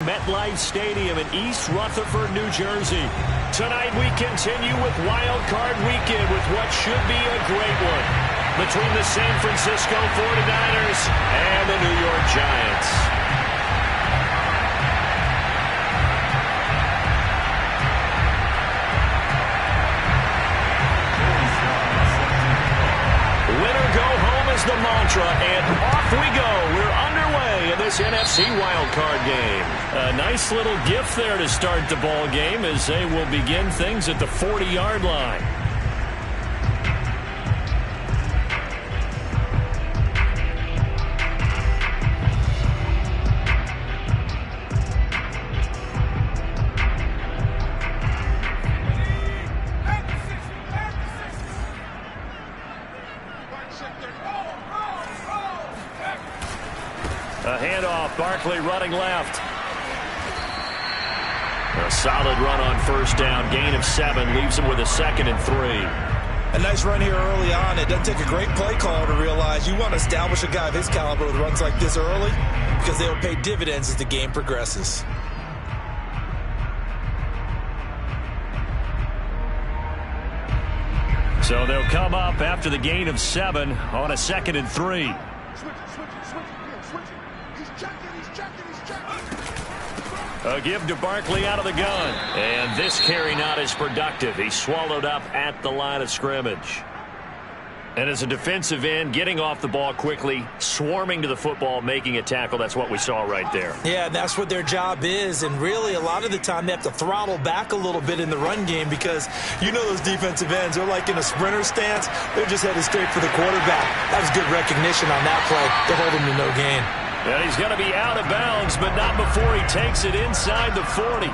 MetLife Stadium in East Rutherford, New Jersey. Tonight we continue with Wild Card Weekend with what should be a great one between the San Francisco 49ers and the New York Giants. Winner go home is the mantra, and off we go. We're underway in this NFC wildcard game. A nice little gift there to start the ball game as they will begin things at the 40-yard line. A handoff, Barkley running left. A solid run on first down. Gain of 7 leaves him with a 2nd and 3. A nice run here early on. It doesn't take a great play call to realize you want to establish a guy of his caliber with runs like this early because they will pay dividends as the game progresses. So they'll come up after the gain of 7 on a 2nd and 3. A give to Barkley out of the gun. And this carry not as productive. He's swallowed up at the line of scrimmage. And as a defensive end, getting off the ball quickly, swarming to the football, making a tackle, that's what we saw right there. Yeah, that's what their job is. And really, a lot of the time, they have to throttle back a little bit in the run game because you know those defensive ends, they're like in a sprinter stance. They're just headed straight for the quarterback. That was good recognition on that play to hold him to no gain. And he's going to be out of bounds, but not before he takes it inside the 40.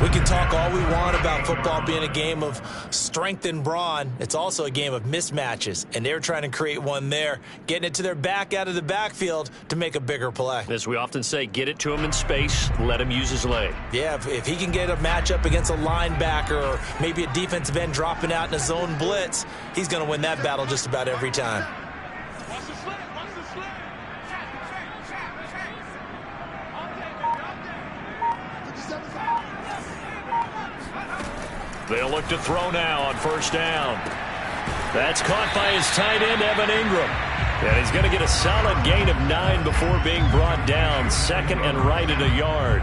We can talk all we want about football being a game of strength and brawn. It's also a game of mismatches, and they're trying to create one there, getting it to their back out of the backfield to make a bigger play. As we often say, get it to him in space, let him use his leg. Yeah, if he can get a matchup against a linebacker or maybe a defensive end dropping out in a zone blitz, he's going to win that battle just about every time. They'll look to throw now on first down. That's caught by his tight end, Evan Ingram. And he's going to get a solid gain of 9 before being brought down. 2nd and right at a yard.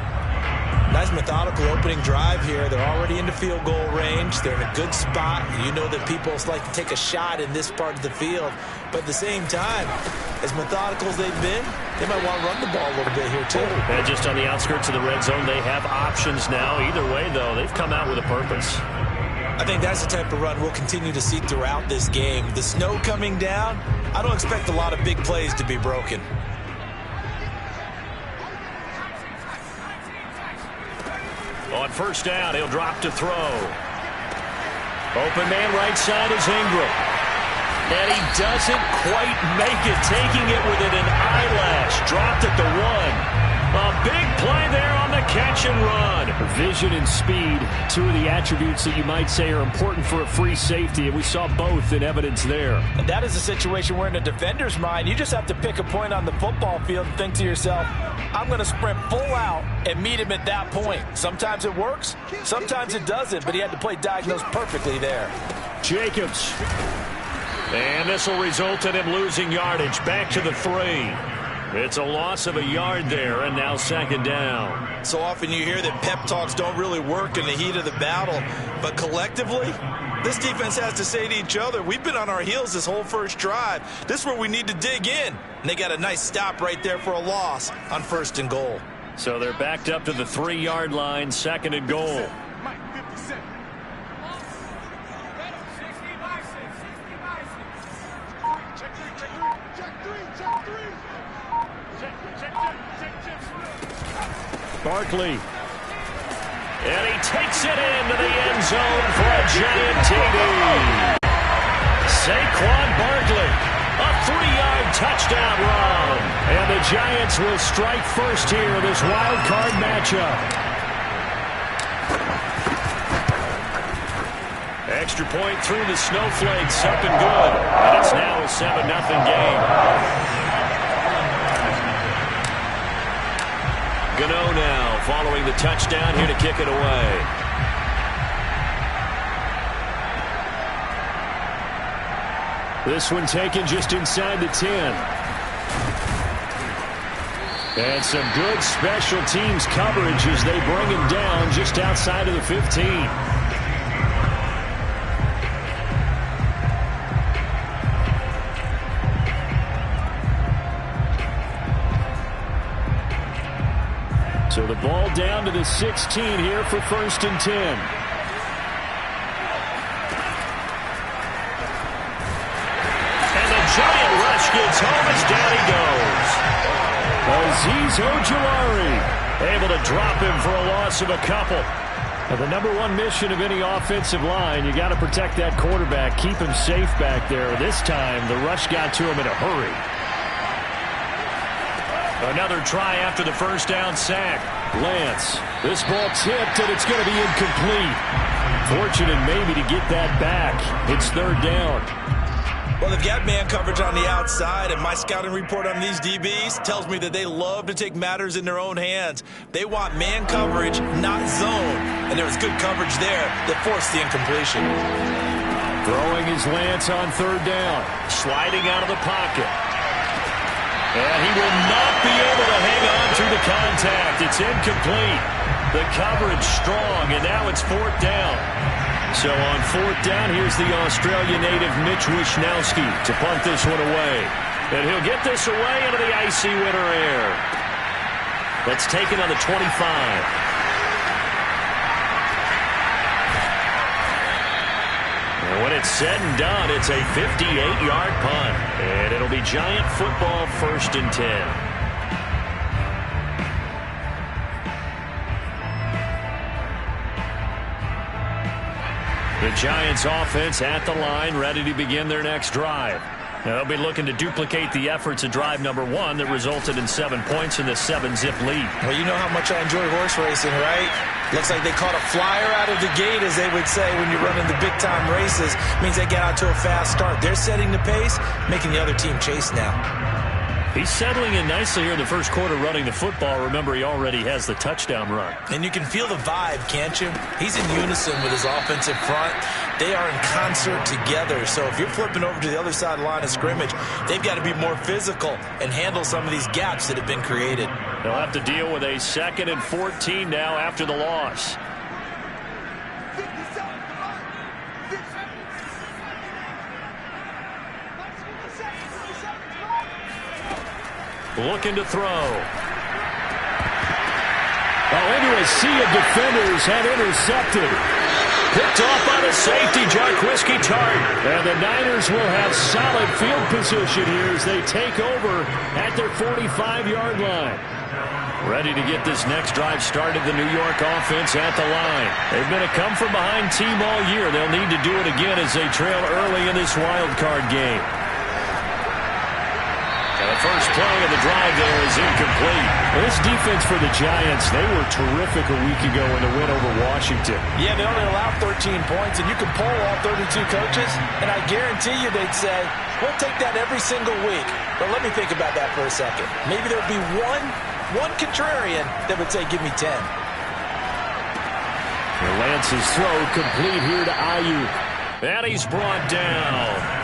Nice methodical opening drive here. They're already into field goal range. They're in a good spot. You know that people like to take a shot in this part of the field. But at the same time, as methodical as they've been, they might want to run the ball a little bit here too. And just on the outskirts of the red zone, they have options now. Either way, though, they've come out with a purpose. I think that's the type of run we'll continue to see throughout this game. The snow coming down, I don't expect a lot of big plays to be broken. On first down, he'll drop to throw. Open man right side is Ingram. And he doesn't quite make it, taking it within an eyelash. Dropped at the 1. A big play there on the catch and run. Vision and speed, 2 of the attributes that you might say are important for a free safety, and we saw both in evidence there. And that is a situation where in a defender's mind, you just have to pick a point on the football field and think to yourself, I'm going to sprint full out and meet him at that point. Sometimes it works, sometimes it doesn't, but he had to play diagnosed perfectly there. Jacobs. And this will result in him losing yardage. Back to the 3. It's a loss of a yard there, and now 2nd down. So often you hear that pep talks don't really work in the heat of the battle, but collectively, this defense has to say to each other, we've been on our heels this whole first drive. This is where we need to dig in. And they got a nice stop right there for a loss on 1st and goal. So they're backed up to the 3-yard line, 2nd and goal. Barkley. And he takes it into the end zone for a giant TD. Saquon Barkley, a 3-yard touchdown run. And the Giants will strike first here in this wild card matchup. Extra point through the snowflakes, up and good. And it's now a 7-0 game. Gano now following the touchdown here to kick it away. This one taken just inside the 10. And some good special teams coverage as they bring him down just outside of the 15. So the ball down to the 16 here for 1st and 10. And the giant rush gets home as down he goes. Azeez Ojulari able to drop him for a loss of a couple. Now, the number one mission of any offensive line, you got to protect that quarterback, keep him safe back there. This time, the rush got to him in a hurry. Another try after the first down sack. Lance, this ball tipped, and it's going to be incomplete. Fortunate maybe to get that back. It's 3rd down. Well, they've got man coverage on the outside, and my scouting report on these DBs tells me that they love to take matters in their own hands. They want man coverage, not zone. And there was good coverage there that forced the incompletion. Throwing is Lance on 3rd down. Sliding out of the pocket. And he will not be able to hang on through the contact. It's incomplete. The coverage strong, and now it's 4th down. So on 4th down, here's the Australian native Mitch Wishnowsky to punt this one away. And he'll get this away into the icy winter air. Let's take it on the 25. And when it's said and done, it's a 58-yard punt. And it'll be Giant football 1st and 10. The Giants offense at the line, ready to begin their next drive. Now, they'll be looking to duplicate the efforts of drive number 1 that resulted in 7 points in the 7-zip lead. Well, you know how much I enjoy horse racing, right? Looks like they caught a flyer out of the gate, as they would say when you're running the big-time races. Means they get out to a fast start. They're setting the pace, making the other team chase now. He's settling in nicely here in the first quarter running the football. Remember, he already has the touchdown run. And you can feel the vibe, can't you? He's in unison with his offensive front. They are in concert together. So if you're flipping over to the other side of the line of scrimmage, they've got to be more physical and handle some of these gaps that have been created. They'll have to deal with a 2nd and 14 now after the loss. Looking to throw. Into a sea of defenders and intercepted. Picked off by the safety, Jarquiski Tartt. And the Niners will have solid field position here as they take over at their 45-yard line. Ready to get this next drive started, the New York offense at the line. They've been a come-from-behind team all year. They'll need to do it again as they trail early in this wild card game. The first play of the drive there is incomplete. Well, this defense for the Giants, they were terrific a week ago in the win over Washington. Yeah, they only allowed 13 points, and you can poll all 32 coaches, and I guarantee you they'd say, we'll take that every single week. But let me think about that for a second. Maybe there'd be one contrarian that would say, give me 10. Lance's throw complete here to Ayuk. And he's brought down.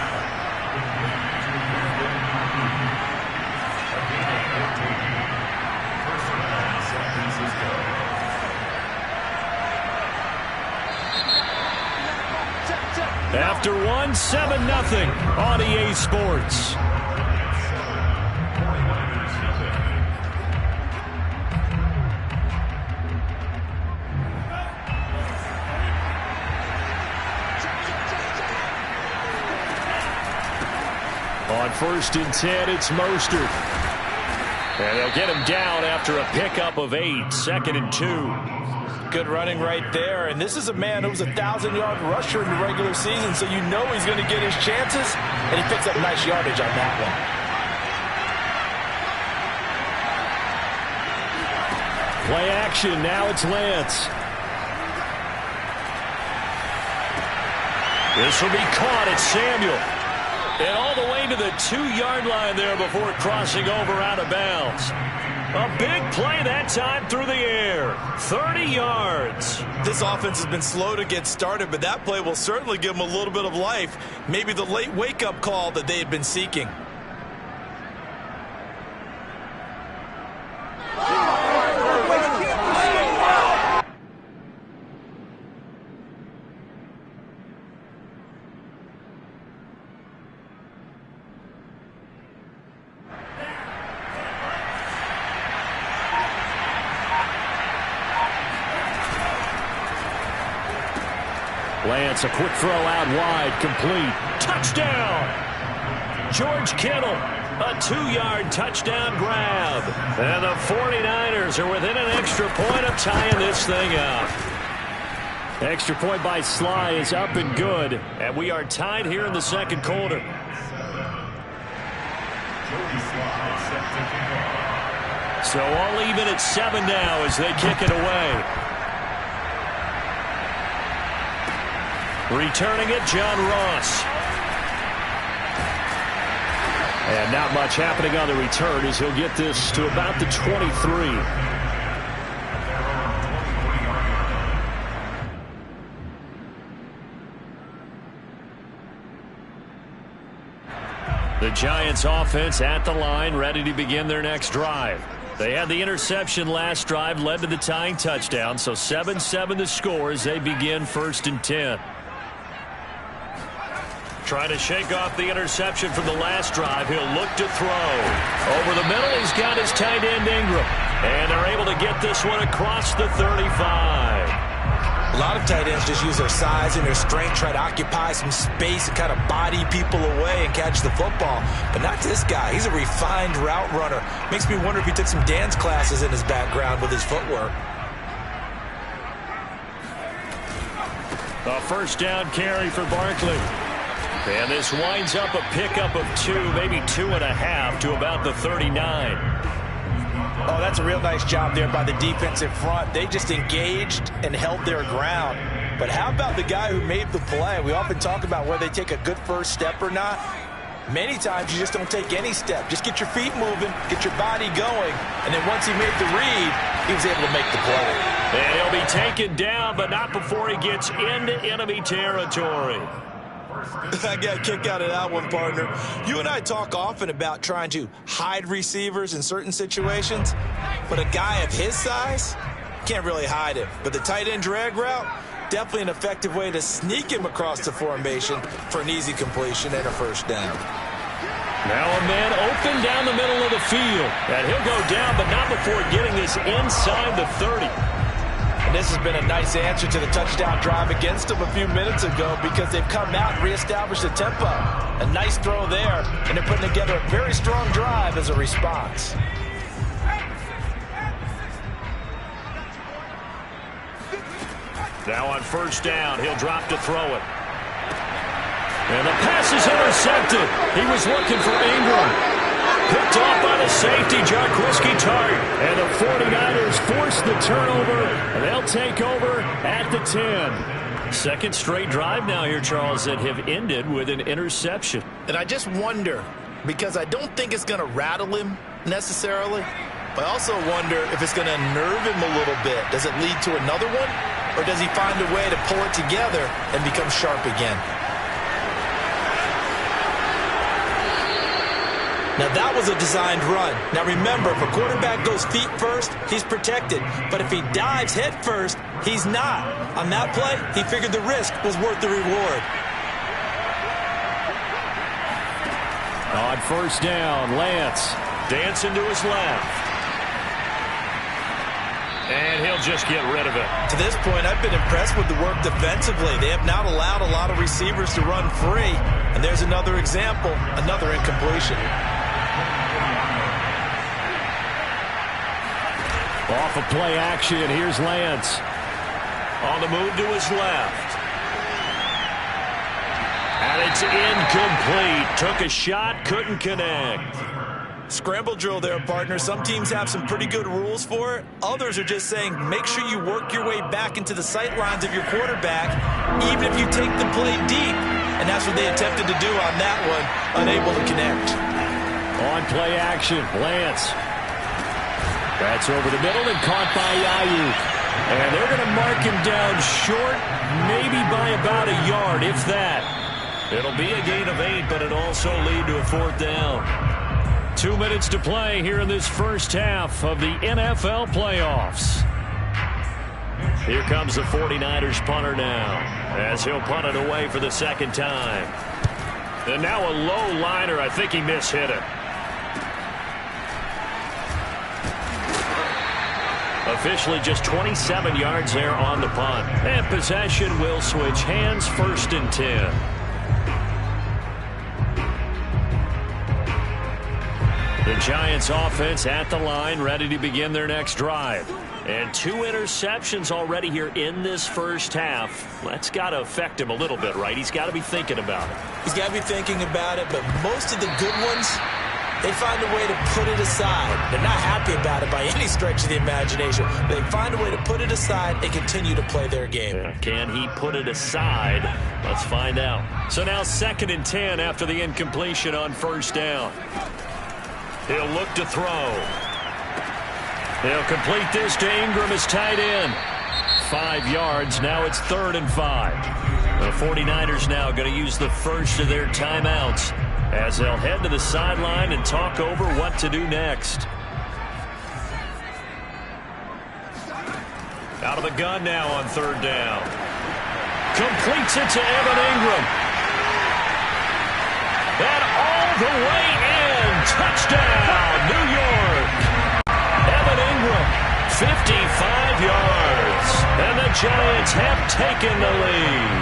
After 1, 7-0 on EA Sports. On 1st and 10, it's Mostert. And they'll get him down after a pickup of 8, 2nd and 2. Good running right there, and this is a man who was a 1,000-yard rusher in the regular season, so you know he's going to get his chances, and he picks up nice yardage on that one. Play action, now it's Lance. This will be caught at Samuel. And all the way to the 2-yard line there before crossing over out of bounds. A big play that time through the air. 30 yards. This offense has been slow to get started, but that play will certainly give them a little bit of life. Maybe the late wake-up call that they had been seeking. Lance, a quick throw out wide, complete. Touchdown! George Kittle, a 2-yard touchdown grab. And the 49ers are within an extra point of tying this thing up. Extra point by Sly is up and good. And we are tied here in the second quarter. So all even at 7 now as they kick it away. Returning it, John Ross. And not much happening on the return as he'll get this to about the 23. The Giants offense at the line, ready to begin their next drive. They had the interception last drive, led to the tying touchdown, so 7-7 the score as they begin 1st and 10. Trying to shake off the interception from the last drive. He'll look to throw. Over the middle, he's got his tight end Ingram. And they're able to get this one across the 35. A lot of tight ends just use their size and their strength, try to occupy some space and kind of body people away and catch the football. But not this guy. He's a refined route runner. Makes me wonder if he took some dance classes in his background with his footwork. A first down carry for Barkley. And this winds up a pickup of 2, maybe 2.5 to about the 39. Oh, that's a real nice job there by the defensive front. They just engaged and held their ground. But how about the guy who made the play? We often talk about whether they take a good first step or not. Many times you just don't take any step. Just get your feet moving, get your body going. And then once he made the read, he was able to make the play. And he'll be taken down, but not before he gets into enemy territory. I got a kick out of that one, partner. You and I talk often about trying to hide receivers in certain situations, but a guy of his size can't really hide him. But the tight end drag route, definitely an effective way to sneak him across the formation for an easy completion and a first down. Now a man open down the middle of the field. And he'll go down, but not before getting this inside the 30. And this has been a nice answer to the touchdown drive against them a few minutes ago because they've come out and reestablished the tempo. A nice throw there, and they're putting together a very strong drive as a response. Now on first down, he'll drop to throw it. And the pass is intercepted. He was looking for Ingram. Picked off by the safety, Jaquiski Tartt. And the 49ers force the turnover, and they'll take over at the 10. Second straight drive now here, Charles, that have ended with an interception. And I just wonder, because I don't think it's going to rattle him necessarily, but I also wonder if it's going to nerve him a little bit. Does it lead to another one, or does he find a way to pull it together and become sharp again? Now, that was a designed run. Now, remember, if a quarterback goes feet first, he's protected. But if he dives head first, he's not. On that play, he figured the risk was worth the reward. On first down, Lance. Dancing to his left. And he'll just get rid of it. To this point, I've been impressed with the work defensively. They have not allowed a lot of receivers to run free. And there's another example, another incompletion. Off of play action, here's Lance. On the move to his left. And it's incomplete. Took a shot, couldn't connect. Scramble drill there, partner. Some teams have some pretty good rules for it. Others are just saying make sure you work your way back into the sight lines of your quarterback, even if you take the play deep. And that's what they attempted to do on that one, unable to connect. On play action, Lance. That's over the middle and caught by Ayuk. And they're going to mark him down short, maybe by about a yard, if that. It'll be a gain of 8, but it'll also lead to a 4th down. 2 minutes to play here in this first half of the NFL playoffs. Here comes the 49ers punter now, as he'll punt it away for the second time. And now a low liner. I think he mishit it. Officially just 27 yards there on the punt. And possession will switch hands, 1st and 10. The Giants offense at the line, ready to begin their next drive. And 2 interceptions already here in this first half. That's got to affect him a little bit, right? He's got to be thinking about it. He's got to be thinking about it, but most of the good ones, they find a way to put it aside. They're not happy about it by any stretch of the imagination. They find a way to put it aside and continue to play their game. Yeah. Can he put it aside? Let's find out. So now 2nd and 10 after the incompletion on 1st down. He'll look to throw. He'll complete this to Ingram as tight end. 5 yards. Now it's 3rd and 5. The 49ers now going to use the first of their timeouts as they'll head to the sideline and talk over what to do next. Out of the gun now on 3rd down. Completes it to Evan Ingram. And all the way in. Touchdown, New York. Evan Ingram, 55 yards. And the Giants have taken the lead.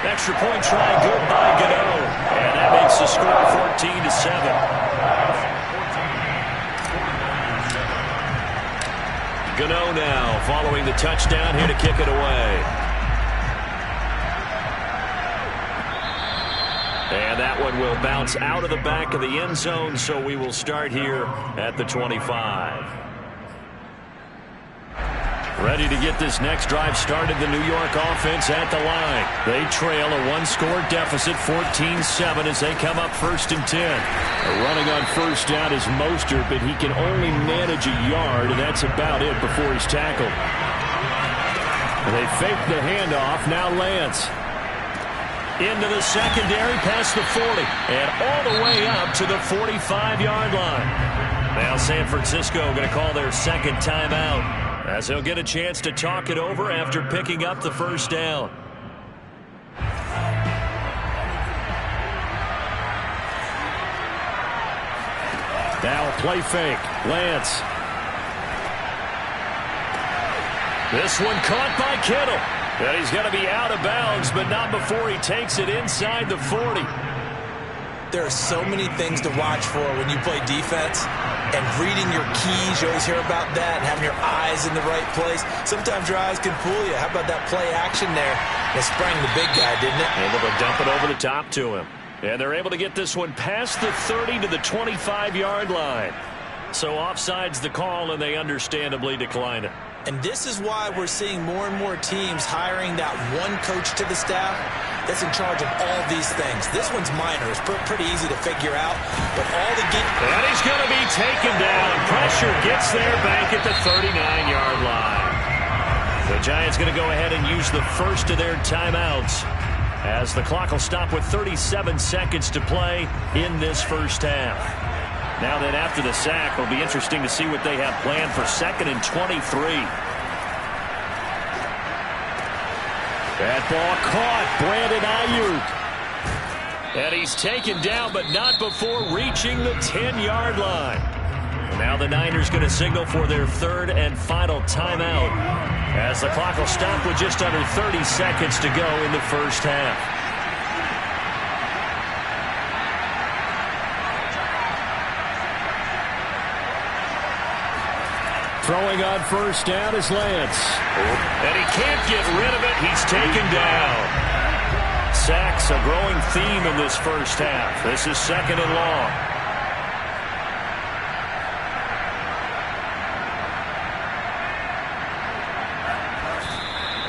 Extra point try good by Gano. And that makes the score 14-7. Gano now following the touchdown here to kick it away. And that one will bounce out of the back of the end zone, so we will start here at the 25. Ready to get this next drive started, the New York offense at the line. They trail a 1-score deficit, 14-7 as they come up 1st and 10. Running on 1st down is Mostert, but he can only manage a yard, and that's about it before he's tackled. They fake the handoff. Now Lance. Into the secondary, past the 40, and all the way up to the 45-yard line. Now San Francisco going to call their second timeout, as they'll get a chance to talk it over after picking up the 1st down. Now a play fake. Lance. This one caught by Kittle. And he's going to be out of bounds, but not before he takes it inside the 40. There are so many things to watch for when you play defense. And reading your keys, you always hear about that, and having your eyes in the right place. Sometimes your eyes can fool you. How about that play action there? It sprang the big guy, didn't it? Able to dump it over the top to him. And they're able to get this one past the 30 to the 25-yard line. So offside's the call, and they understandably decline it. And this is why we're seeing more and more teams hiring that one coach to the staff that's in charge of all these things. This one's minor. It's pretty easy to figure out. But all the and he's going to be taken down. Pressure gets there back at the 39-yard line. The Giants going to go ahead and use the first of their timeouts, as the clock will stop with 37 seconds to play in this first half. Now then, after the sack, it'll be interesting to see what they have planned for 2nd and 23. That ball caught. Brandon Ayuk. And he's taken down, but not before reaching the 10-yard line. Now the Niners going to signal for their 3rd and final timeout, as the clock will stop with just under 30 seconds to go in the first half. Throwing on 1st down is Lance. And he can't get rid of it. He's taken down. Sacks a growing theme in this first half. This is 2nd and long.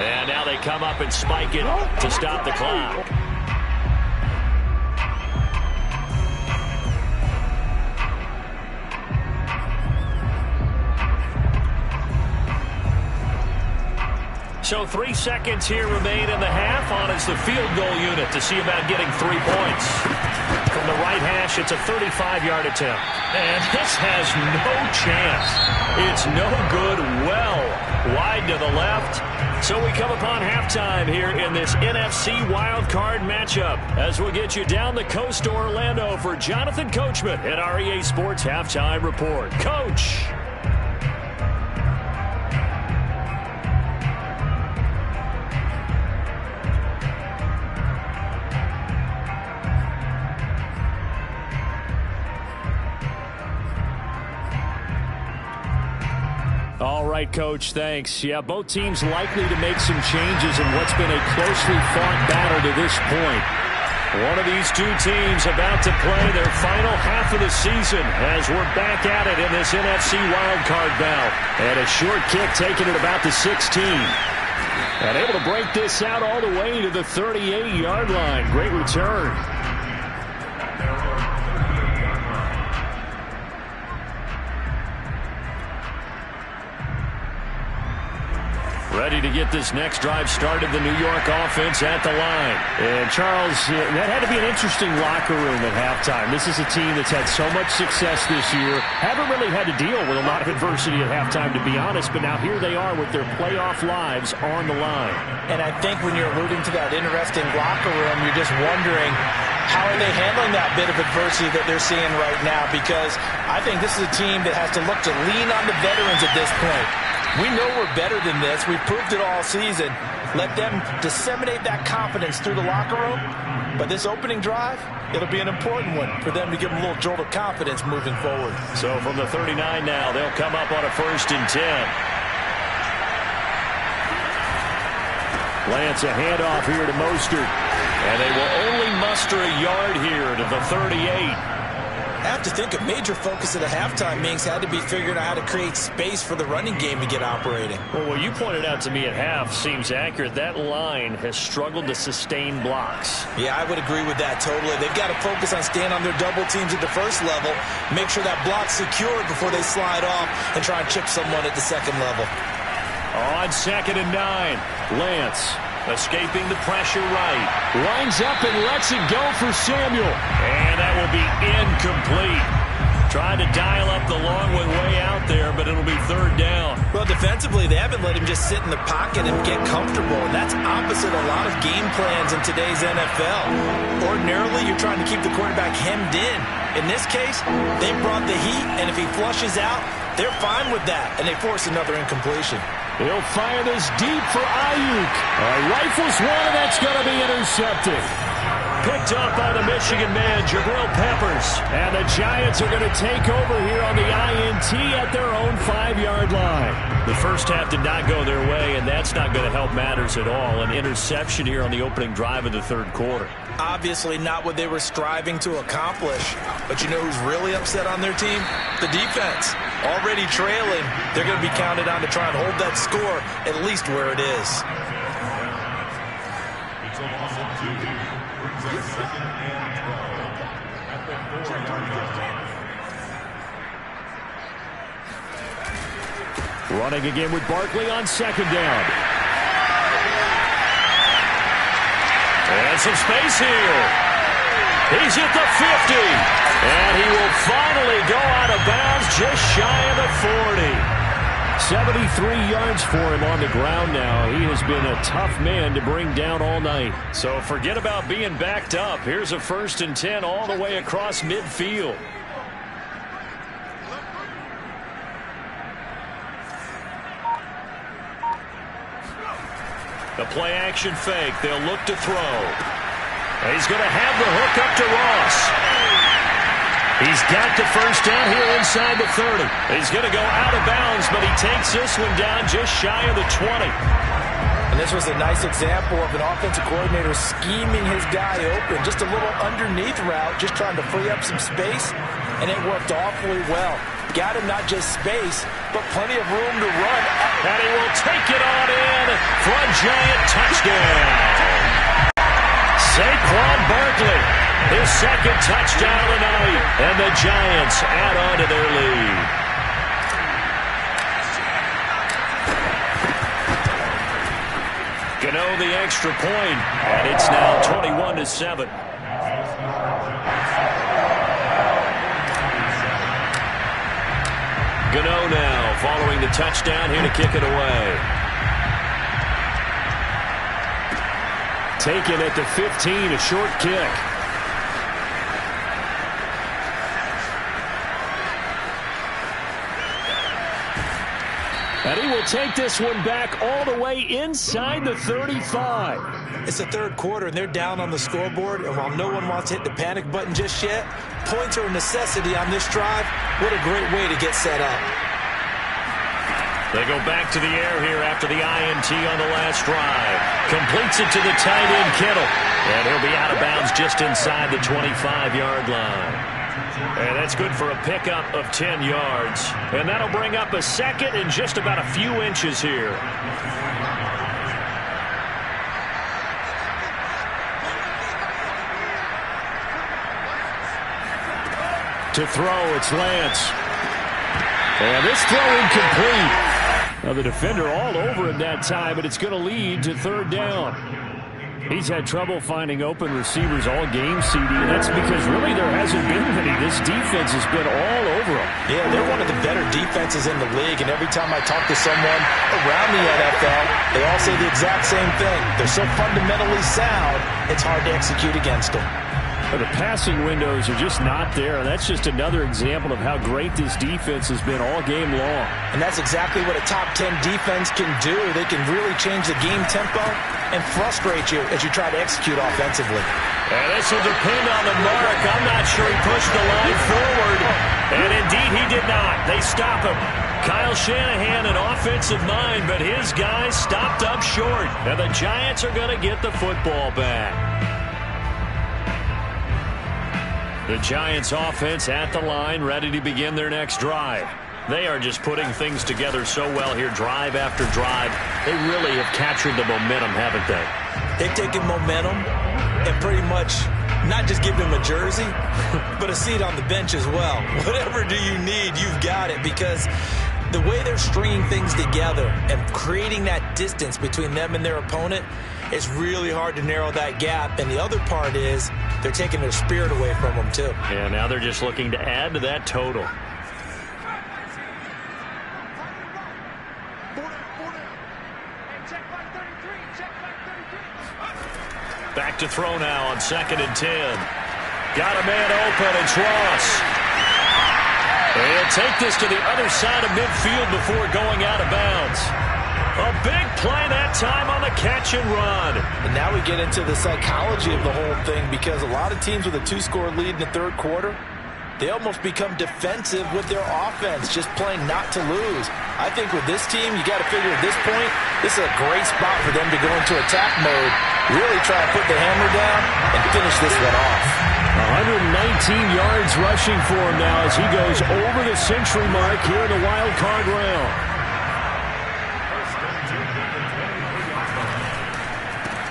And now they come up and spike it to stop the clock. So 3 seconds here remain in the half. On is the field goal unit to see about getting 3 points. From the right hash, it's a 35-yard attempt. And this has no chance. It's no good, well wide to the left. So we come upon halftime here in this NFC wildcard matchup as we'll get you down the coast to Orlando for Jonathan Coachman at our EA Sports Halftime Report. Coach. All right, Coach, thanks. Yeah, both teams likely to make some changes in what's been a closely fought battle to this point. One of these two teams about to play their final half of the season as we're back at it in this NFC wildcard bout. And a short kick taken at about the 16. And able to break this out all the way to the 38-yard line. Great return. Ready to get this next drive started, the New York offense at the line. And, Charles, that had to be an interesting locker room at halftime. This is a team that's had so much success this year. Haven't really had to deal with a lot of adversity at halftime, to be honest. But now here they are with their playoff lives on the line. And I think when you're alluding to that interesting locker room, you're just wondering how are they handling that bit of adversity that they're seeing right now? Because I think this is a team that has to look to lean on the veterans at this point. We know we're better than this. We've proved it all season. Let them disseminate that confidence through the locker room. But this opening drive, it'll be an important one for them to give them a little jolt of confidence moving forward. So from the 39 now, they'll come up on a 1st and 10. Lance, a handoff here to Mostert. And they will only muster a yard here to the 38. I have to think a major focus at the halftime means had to be figuring out how to create space for the running game to get operating. Well, what you pointed out to me at half seems accurate. That line has struggled to sustain blocks. Yeah, I would agree with that totally. They've got to focus on staying on their double teams at the first level, make sure that block's secured before they slide off and try and chip someone at the second level. On 2nd and 9, Lance escaping the pressure right. Lines up and lets it go for Samuel. And that will be incomplete. Trying to dial up the long one way out there, but it'll be 3rd down. Well, defensively, they haven't let him just sit in the pocket and get comfortable. And that's opposite a lot of game plans in today's NFL. Ordinarily, you're trying to keep the quarterback hemmed in. In this case, they brought the heat, and if he flushes out, they're fine with that, and they force another incompletion. He'll fire this deep for Ayuk. Rifles one, and that's going to be intercepted. Picked up by the Michigan man, Jabril Peppers. And the Giants are going to take over here on the INT at their own 5-yard line. The first half did not go their way, and that's not going to help matters at all. An interception here on the opening drive of the 3rd quarter. Obviously not what they were striving to accomplish. But you know who's really upset on their team? The defense. Already trailing, they're going to be counted on to try and hold that score at least where it is. Running again with Barkley on 2nd down. And some space here. He's at the 50. And he will finally go out of bounds just shy of the 40. 73 yards for him on the ground now. He has been a tough man to bring down all night. So forget about being backed up. Here's a 1st and 10 all the way across midfield. The play-action fake. They'll look to throw. He's going to have the hook up to Ross. He's got the 1st down here inside the 30. He's going to go out of bounds, but he takes this one down just shy of the 20. And this was a nice example of an offensive coordinator scheming his guy open. Just a little underneath route, just trying to free up some space, and it worked awfully well. Got him not just space, but plenty of room to run. And he will take it on in for a giant touchdown. Saquon Barkley, his 2nd touchdown of the night, and the Giants add on to their lead. throw the extra point, and it's now 21-7. Gano now following the touchdown here to kick it away. Taken at the 15, a short kick. And he will take this one back all the way inside the 35. It's the third quarter, and they're down on the scoreboard. And while no one wants to hit the panic button just yet, points are a necessity on this drive. What a great way to get set up. They go back to the air here after the INT on the last drive. Completes it to the tight end, Kittle. And he'll be out of bounds just inside the 25-yard line. And that's good for a pickup of 10 yards. And that'll bring up a second and just about a few inches here. To throw, it's Lance. And this throw incomplete. Now the defender all over him that time, but it's going to lead to third down. He's had trouble finding open receivers all game, CD, and that's because really there hasn't been many. This defense has been all over them. Yeah, they're one of the better defenses in the league, and every time I talk to someone around the NFL, they all say the exact same thing. They're so fundamentally sound, it's hard to execute against them. The passing windows are just not there, and that's just another example of how great this defense has been all game long. And that's exactly what a top 10 defense can do. They can really change the game tempo and frustrate you as you try to execute offensively. And this will depend on the mark. I'm not sure he pushed the line forward. And indeed he did not. They stop him. Kyle Shanahan, an offensive mind, but his guys stopped up short. And the Giants are going to get the football back. The Giants offense at the line, ready to begin their next drive. They are just putting things together so well here, drive after drive. They really have captured the momentum, haven't they? They've taken momentum and pretty much not just give them a jersey, but a seat on the bench as well. Whatever do you need, you've got it, because the way they're stringing things together and creating that distance between them and their opponent, it's really hard to narrow that gap. And the other part is they're taking their spirit away from them, too. Yeah, now they're just looking to add to that total. Back to throw now on 2nd and 10. Got a man open, it's Ross. He'll take this to the other side of midfield before going out of bounds. A big play that time on the catch and run. And now we get into the psychology of the whole thing, because a lot of teams with a 2-score lead in the third quarter, they almost become defensive with their offense, just playing not to lose. I think with this team, you got to figure at this point, this is a great spot for them to go into attack mode, really try to put the hammer down and finish this one off. 119 yards rushing for him now as he goes over the century mark here in the wild card round.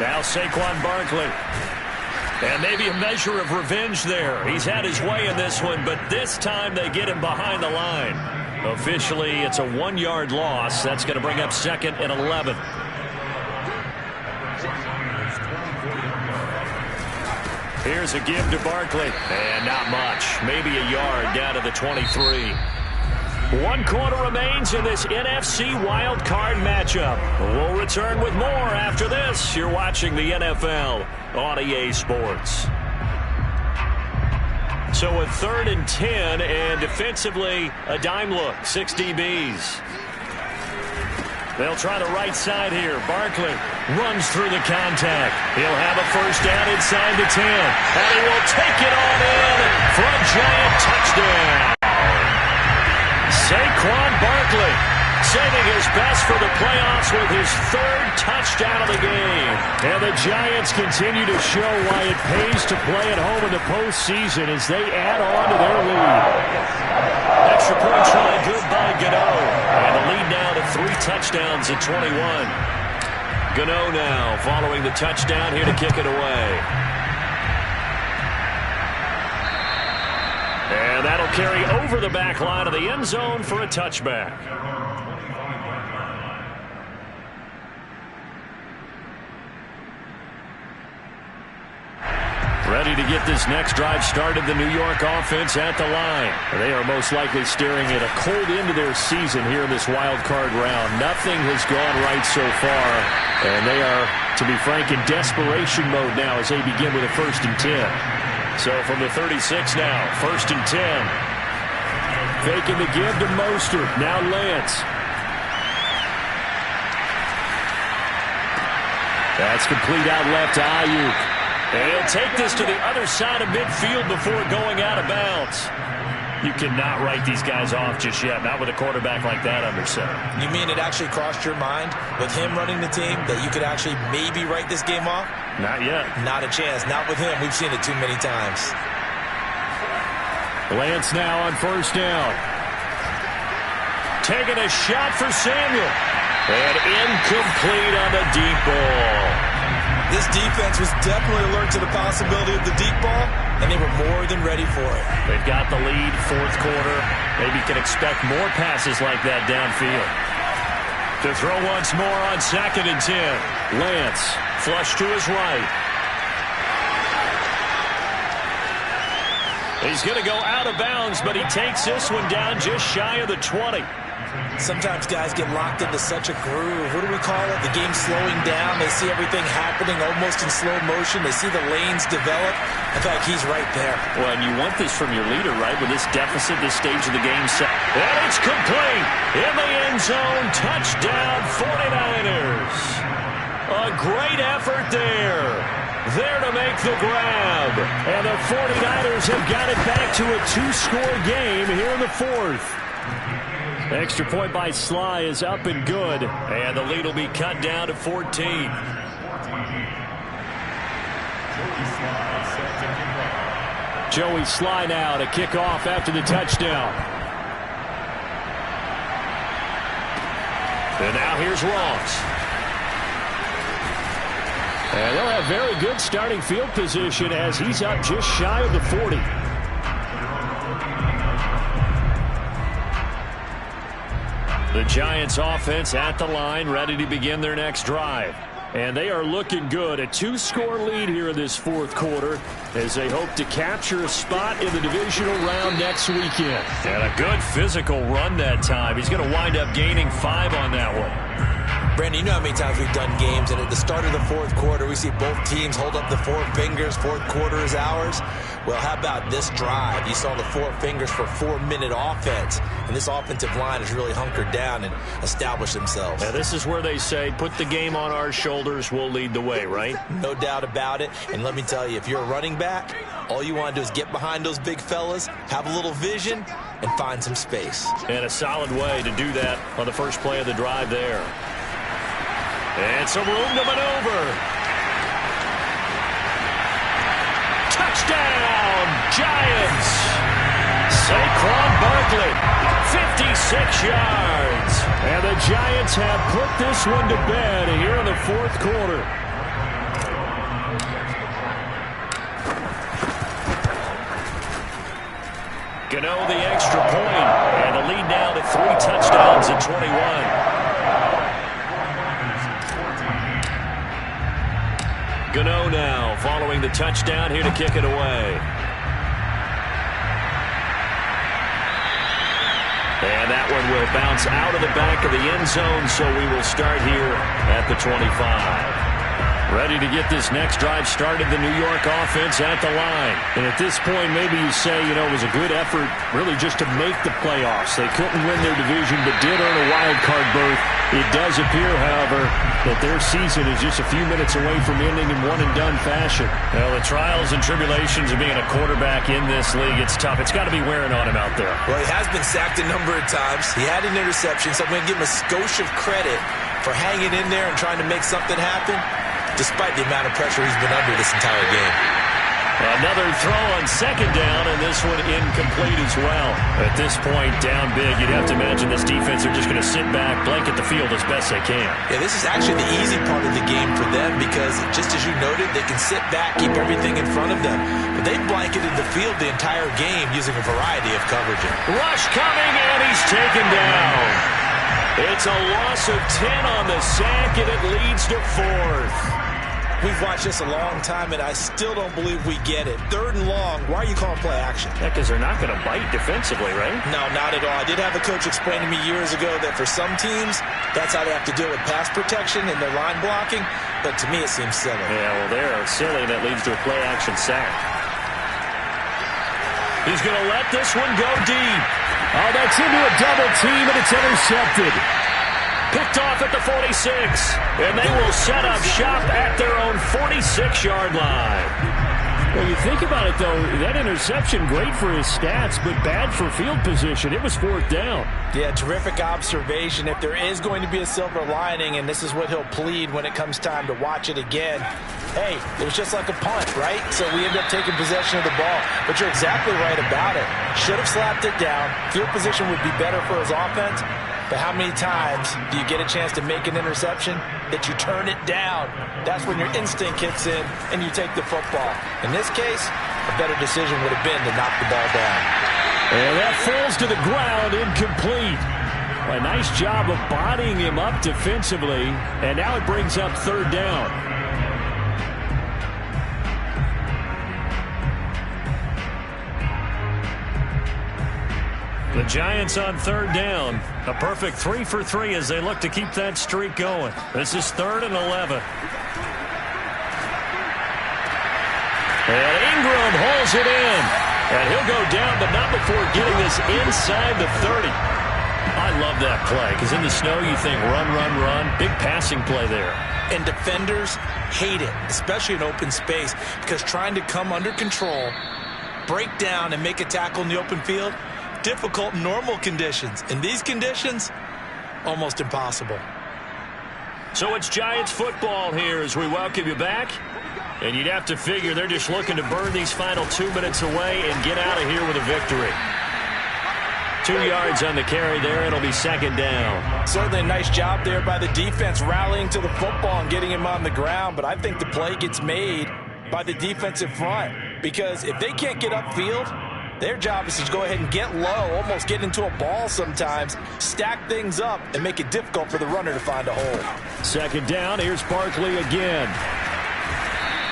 Now Saquon Barkley. And maybe a measure of revenge there. He's had his way in this one, but this time they get him behind the line. Officially, it's a 1-yard loss. That's going to bring up 2nd and 11. Here's a give to Barkley. And not much. Maybe a yard down to the 23. 1 quarter remains in this NFC Wild Card matchup. We'll return with more after this. You're watching the NFL on EA Sports. So a 3rd and 10, and defensively a dime look. 6 DBs. They'll try the right side here. Barkley runs through the contact. He'll have a first down inside the 10. And he will take it on in for a giant touchdown. Saquon Barkley saving his best for the playoffs with his 3rd touchdown of the game. And the Giants continue to show why it pays to play at home in the postseason as they add on to their lead. Extra point try good by Gano. And the lead now to 3 touchdowns at 21. Gano now following the touchdown here to kick it away. And that'll carry over the back line of the end zone for a touchback. Ready to get this next drive started, the New York offense at the line. They are most likely staring at a cold end of their season here in this wild card round. Nothing has gone right so far, and they are, to be frank, in desperation mode now as they begin with a 1st and 10. So from the 36 now, 1st and 10. Faking the give to Mostert. Now Lance. That's complete out left to Ayuk. And he'll take this to the other side of midfield before going out of bounds. You cannot write these guys off just yet, not with a quarterback like that under center. You mean it actually crossed your mind with him running the team that you could actually maybe write this game off? Not yet. Not a chance. Not with him. We've seen it too many times. Lance now on 1st down. Taking a shot for Samuel. And incomplete on the deep ball. This defense was definitely alert to the possibility of the deep ball, and they were more than ready for it. They've got the lead, 4th quarter. Maybe can expect more passes like that downfield. To throw once more on 2nd and 10. Lance, flush to his right. He's going to go out of bounds, but he takes this one down just shy of the 20. Sometimes guys get locked into such a groove. What do we call it? The game's slowing down. They see everything happening almost in slow motion. They see the lanes develop. I feel like he's right there. Well, and you want this from your leader, right? With this deficit, this stage of the game set. And it's complete. In the end zone. Touchdown, 49ers. A great effort there. There to make the grab. And the 49ers have got it back to a 2-score game here in the 4th. Extra point by Sly is up and good. And the lead will be cut down to 14. Joey Sly now to kick off after the touchdown. And now here's Ross. And they'll have very good starting field position as he's up just shy of the 40. The Giants offense at the line, ready to begin their next drive. And they are looking good. A 2-score lead here in this 4th quarter as they hope to capture a spot in the divisional round next weekend. And a good physical run that time. He's going to wind up gaining 5 on that one. Brandon, you know how many times we've done games, and at the start of the 4th quarter, we see both teams hold up the 4 fingers. 4th quarter is ours. Well, how about this drive? You saw the 4 fingers for 4-minute offense, and this offensive line has really hunkered down and established themselves. Now, this is where they say, put the game on our shoulders, we'll lead the way, right? No doubt about it. And let me tell you, if you're a running back, all you want to do is get behind those big fellas, have a little vision, and find some space. And a solid way to do that on the first play of the drive there. And some room to maneuver. Touchdown, Giants. Saquon Barkley, 56 yards. And the Giants have put this one to bed here in the 4th quarter. Gano the extra point. And the lead now to 3 touchdowns at 21. Gano now following the touchdown here to kick it away. And that one will bounce out of the back of the end zone, so we will start here at the 25. Ready to get this next drive started, the New York offense at the line. And at this point, maybe you say, you know, it was a good effort really just to make the playoffs. They couldn't win their division, but did earn a wild card berth. It does appear, however, that their season is just a few minutes away from ending in one-and-done fashion. Well, the trials and tribulations of being a quarterback in this league, it's tough. It's got to be wearing on him out there. Well, he has been sacked a number of times. He had an interception, so I'm going to give him a skosh of credit for hanging in there and trying to make something happen, despite the amount of pressure he's been under this entire game. Another throw on 2nd down, and this one incomplete as well. At this point, down big, you'd have to imagine this defense are just going to sit back, blanket the field as best they can. Yeah, this is actually the easy part of the game for them because, just as you noted, they can sit back, keep everything in front of them. But they've blanketed the field the entire game using a variety of coverages. Rush coming, and he's taken down. It's a loss of 10 on the sack, and it leads to 4th. We've watched this a long time, and I still don't believe we get it. 3rd and long, why are you calling play action? Yeah, because they're not going to bite defensively, right? No, not at all. I did have a coach explain to me years ago that for some teams, that's how they have to deal with pass protection and their line blocking. But to me, it seems silly. Yeah, well, they're silly, and that leads to a play action sack. He's going to let this one go deep. Oh, that's into a double team, and it's intercepted. Picked off at the 46, and they will set up shop at their own 46-yard line. Well, you think about it, though, that interception, great for his stats, but bad for field position. It was 4th down. Yeah, terrific observation. If there is going to be a silver lining, and this is what he'll plead when it comes time to watch it again, hey, it was just like a punt, right? So we end up taking possession of the ball. But you're exactly right about it. Should have slapped it down. Field position would be better for his offense. But how many times do you get a chance to make an interception that you turn it down? That's when your instinct kicks in and you take the football. In this case, a better decision would have been to knock the ball down. And that falls to the ground, incomplete. A nice job of bodying him up defensively, and now it brings up 3rd down. The Giants on 3rd down. A perfect 3 for 3 as they look to keep that streak going. This is 3rd and 11. And Ingram holds it in. And he'll go down, but not before getting this inside the 30. I love that play, because in the snow you think run, run, run. Big passing play there. And defenders hate it, especially in open space, because trying to come under control, break down, and make a tackle in the open field, difficult in normal conditions. In these conditions, almost impossible. So it's Giants football here as we welcome you back. And you'd have to figure they're just looking to burn these final 2 minutes away and get out of here with a victory. 2 yards on the carry there. It'll be 2nd down. Certainly a nice job there by the defense rallying to the football and getting him on the ground. But I think the play gets made by the defensive front, because if they can't get upfield, their job is to go ahead and get low, almost get into a ball sometimes, stack things up, and make it difficult for the runner to find a hole. 2nd down. Here's Barkley again.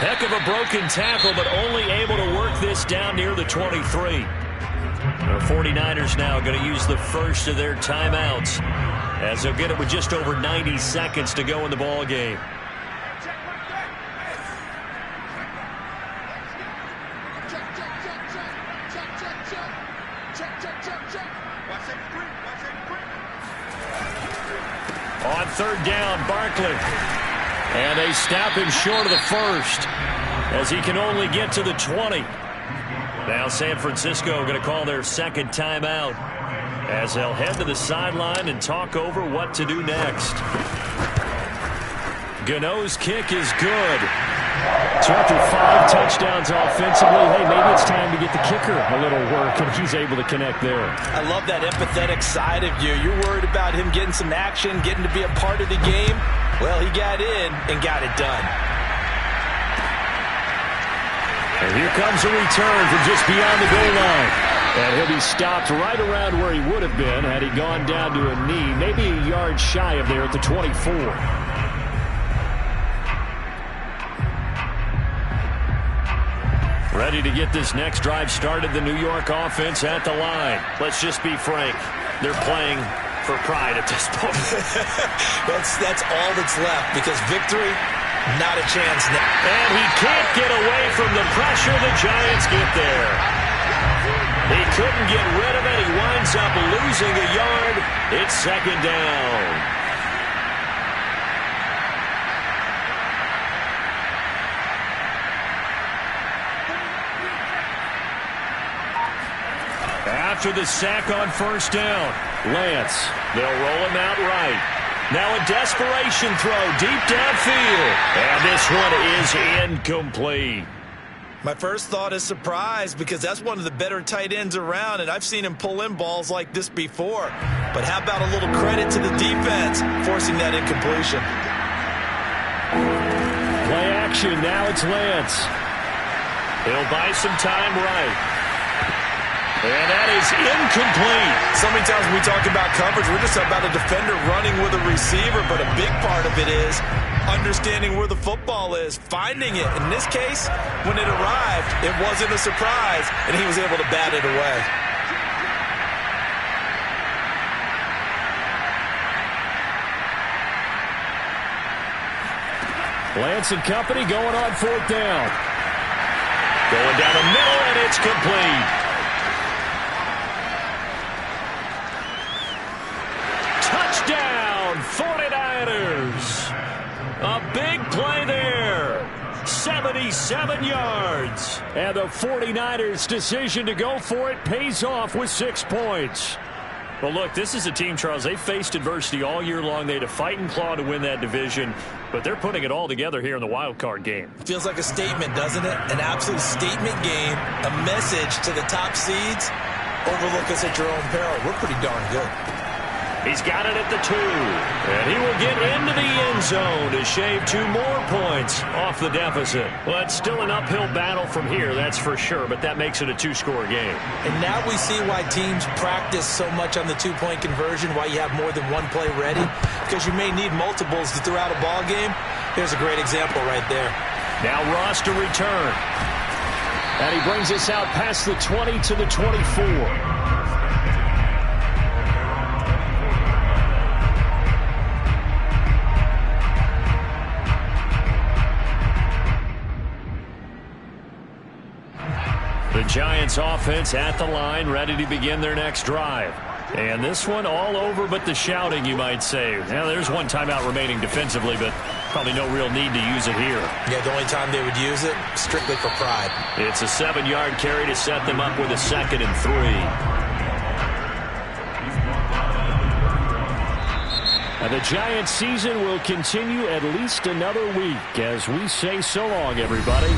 Heck of a broken tackle, but only able to work this down near the 23. The 49ers now going to use the first of their timeouts, as they'll get it with just over 90 seconds to go in the ball game. On 3rd down, Barkley. And they stop him short of the first, as he can only get to the 20. Now San Francisco going to call their 2nd timeout, as they'll head to the sideline and talk over what to do next. Gano's kick is good. So after 5 touchdowns offensively, hey, maybe it's time to get the kicker a little work, and he's able to connect there. I love that empathetic side of you. You're worried about him getting some action, getting to be a part of the game. Well, he got in and got it done. And here comes a return from just beyond the goal line. And he'll be stopped right around where he would have been had he gone down to a knee, maybe a yard shy of there at the 24. Ready to get this next drive started, the New York offense at the line. Let's just be frank. They're playing for pride at this point. That's all that's left, because victory, not a chance now. And he can't get away from the pressure. The Giants get there. He couldn't get rid of it. He winds up losing a yard. It's 2nd down. After the sack on 1st down, Lance, they'll roll him out right. Now a desperation throw deep downfield, and this one is incomplete. My first thought is surprise, because that's one of the better tight ends around, and I've seen him pull in balls like this before. But how about a little credit to the defense forcing that incompletion? Play action, now it's Lance. He'll buy some time right. And that is incomplete. So many times when we talk about coverage, we're just about a defender running with a receiver, but a big part of it is understanding where the football is, finding it. In this case, when it arrived, it wasn't a surprise, and he was able to bat it away. Lance and company going on 4th down. Going down the middle, and it's complete. Touchdown, 49ers. A big play there. 77 yards. And the 49ers' decision to go for it pays off with 6 points. Well, look, this is a team, Charles, they faced adversity all year long. They had to fight and claw to win that division, but they're putting it all together here in the wild card game. Feels like a statement, doesn't it? An absolute statement game, a message to the top seeds. Overlook us at your own peril. We're pretty darn good. He's got it at the 2, and he will get into the end zone to shave 2 more points off the deficit. Well, it's still an uphill battle from here, that's for sure, but that makes it a 2-score game. And now we see why teams practice so much on the 2-point conversion, why you have more than one play ready, because you may need multiples to throw out a ball game. Here's a great example right there. Now Ross to return. And he brings us out past the 20 to the 24. The Giants offense at the line, ready to begin their next drive. And this one all over but the shouting, you might say. Now, there's one timeout remaining defensively, but probably no real need to use it here. Yeah, the only time they would use it, strictly for pride. It's a 7-yard carry to set them up with a 2nd and 3. And the Giants season will continue at least another week as we say so long, everybody.